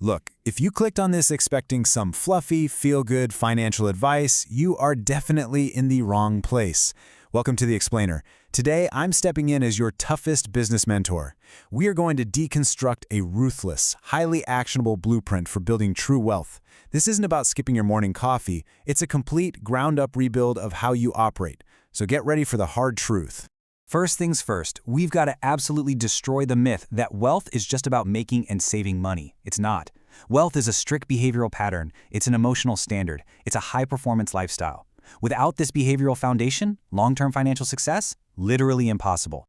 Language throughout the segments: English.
Look, if you clicked on this expecting some fluffy, feel-good financial advice, you are definitely in the wrong place. Welcome to The Explainer. Today, I'm stepping in as your toughest business mentor. We are going to deconstruct a ruthless, highly actionable blueprint for building true wealth. This isn't about skipping your morning coffee. It's a complete, ground-up rebuild of how you operate. So get ready for the hard truth. First things first, we've got to absolutely destroy the myth that wealth is just about making and saving money. It's not. Wealth is a strict behavioral pattern. It's an emotional standard. It's a high-performance lifestyle. Without this behavioral foundation, long-term financial success, literally impossible.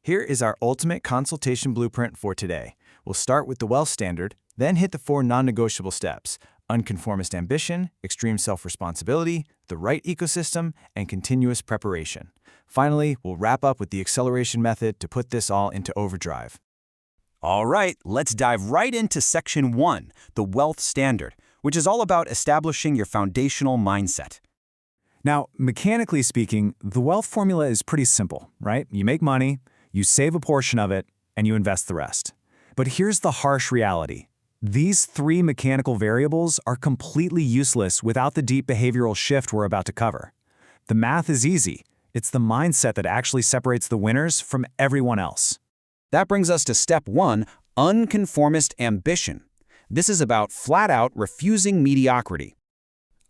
Here is our ultimate consultation blueprint for today. We'll start with the wealth standard, then hit the 4 non-negotiable steps: unconformist ambition, extreme self-responsibility, the right ecosystem, and continuous preparation. Finally, we'll wrap up with the acceleration method to put this all into overdrive. All right, let's dive right into Section 1, the wealth standard, which is all about establishing your foundational mindset. Now, mechanically speaking, the wealth formula is pretty simple, right? You make money, you save a portion of it, and you invest the rest. But here's the harsh reality. These 3 mechanical variables are completely useless without the deep behavioral shift we're about to cover. The math is easy. It's the mindset that actually separates the winners from everyone else. That brings us to Step 1, unconformist ambition. This is about flat-out refusing mediocrity.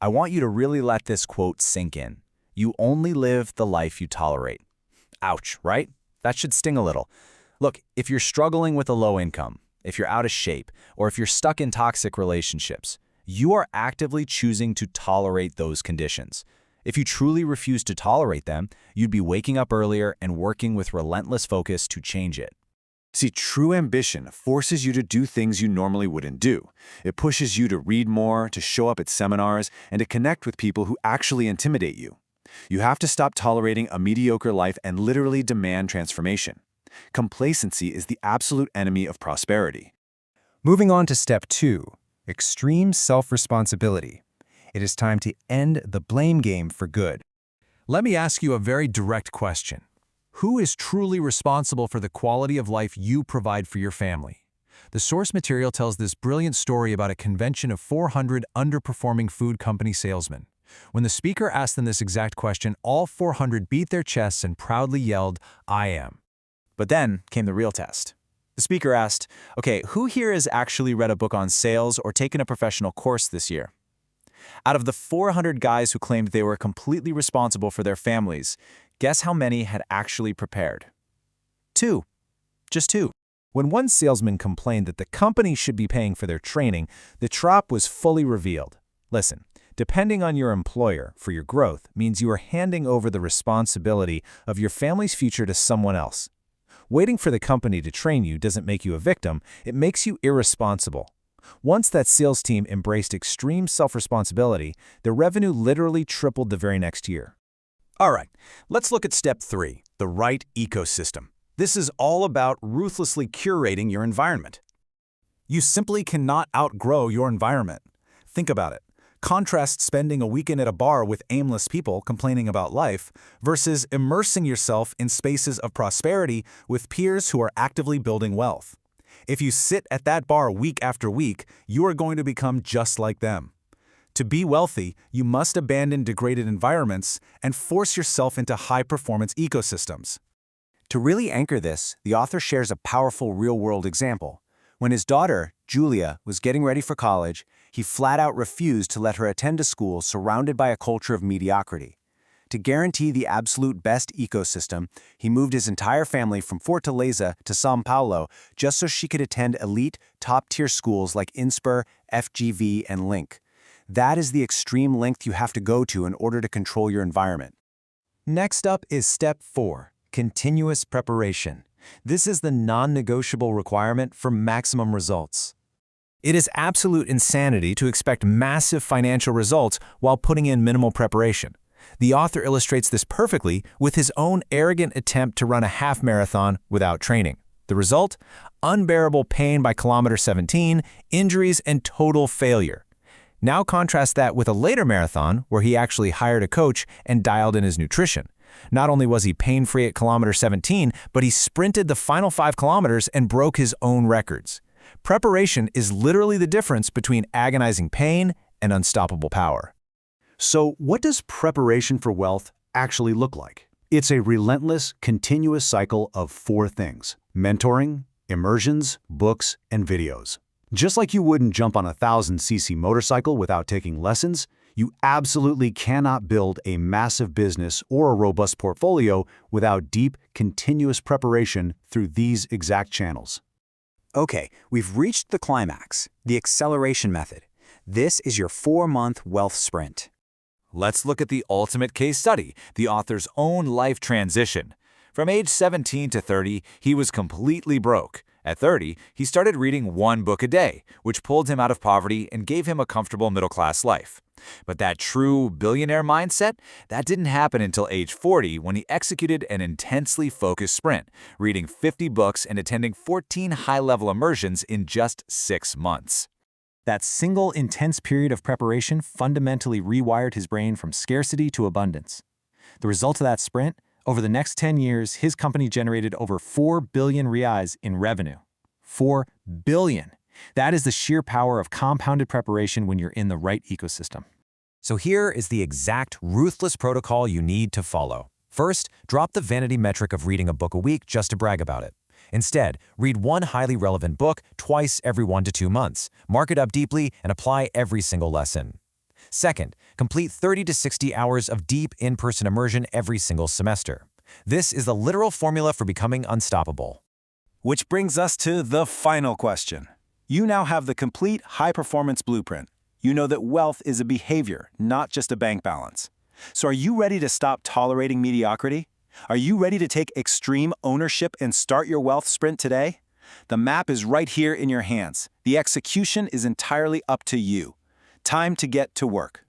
I want you to really let this quote sink in. You only live the life you tolerate. Ouch, right? That should sting a little. Look, if you're struggling with a low income, if you're out of shape, or if you're stuck in toxic relationships, you are actively choosing to tolerate those conditions. If you truly refuse to tolerate them, you'd be waking up earlier and working with relentless focus to change it. See, true ambition forces you to do things you normally wouldn't do. It pushes you to read more, to show up at seminars, and to connect with people who actually intimidate you. You have to stop tolerating a mediocre life and literally demand transformation. Complacency is the absolute enemy of prosperity. Moving on to Step 2, extreme self-responsibility. It is time to end the blame game for good. Let me ask you a very direct question. Who is truly responsible for the quality of life you provide for your family? The source material tells this brilliant story about a convention of 400 underperforming food company salesmen. When the speaker asked them this exact question, all 400 beat their chests and proudly yelled, "I am." But then came the real test. The speaker asked, okay, who here has actually read a book on sales or taken a professional course this year? Out of the 400 guys who claimed they were completely responsible for their families, guess how many had actually prepared? 2. Just 2. When one salesman complained that the company should be paying for their training, the trap was fully revealed. Listen, depending on your employer for your growth means you are handing over the responsibility of your family's future to someone else. Waiting for the company to train you doesn't make you a victim, it makes you irresponsible. Once that sales team embraced extreme self-responsibility, their revenue literally tripled the very next year. All right, let's look at Step 3, the right ecosystem. This is all about ruthlessly curating your environment. You simply cannot outgrow your environment. Think about it. Contrast spending a weekend at a bar with aimless people complaining about life versus immersing yourself in spaces of prosperity with peers who are actively building wealth. If you sit at that bar week after week, you are going to become just like them. To be wealthy, you must abandon degraded environments and force yourself into high-performance ecosystems. To really anchor this, the author shares a powerful real-world example. When his daughter, Julia, was getting ready for college, he flat-out refused to let her attend a school surrounded by a culture of mediocrity. To guarantee the absolute best ecosystem, he moved his entire family from Fortaleza to São Paulo just so she could attend elite, top-tier schools like INSPER, FGV, and LINC. That is the extreme length you have to go to in order to control your environment. Next up is Step 4, continuous preparation. This is the non-negotiable requirement for maximum results. It is absolute insanity to expect massive financial results while putting in minimal preparation. The author illustrates this perfectly with his own arrogant attempt to run a half marathon without training. The result? Unbearable pain by kilometer 17, injuries, and total failure. Now contrast that with a later marathon where he actually hired a coach and dialed in his nutrition. Not only was he pain-free at kilometer 17, but he sprinted the final 5 kilometers and broke his own records. Preparation is literally the difference between agonizing pain and unstoppable power. So what does preparation for wealth actually look like? It's a relentless, continuous cycle of 4 things: mentoring, immersions, books, and videos. Just like you wouldn't jump on a 1,000cc motorcycle without taking lessons, you absolutely cannot build a massive business or a robust portfolio without deep, continuous preparation through these exact channels. Okay, we've reached the climax, the acceleration method. This is your 4-month wealth sprint. Let's look at the ultimate case study, the author's own life transition. From age 17 to 30, he was completely broke. At 30, he started reading 1 book a day, which pulled him out of poverty and gave him a comfortable middle-class life. But that true billionaire mindset, that didn't happen until age 40 when he executed an intensely focused sprint, reading 50 books and attending 14 high-level immersions in just 6 months. That single intense period of preparation fundamentally rewired his brain from scarcity to abundance. The result of that sprint, over the next 10 years, his company generated over 4 billion reais in revenue. 4 billion. That is the sheer power of compounded preparation when you're in the right ecosystem. So here is the exact ruthless protocol you need to follow. First, drop the vanity metric of reading a book a week just to brag about it. Instead, read 1 highly relevant book twice every 1 to 2 months, mark it up deeply, and apply every single lesson. Second, complete 30 to 60 hours of deep in-person immersion every single semester. This is the literal formula for becoming unstoppable. Which brings us to the final question. You now have the complete high-performance blueprint. You know that wealth is a behavior, not just a bank balance. So are you ready to stop tolerating mediocrity? Are you ready to take extreme ownership and start your wealth sprint today? The map is right here in your hands. The execution is entirely up to you. Time to get to work.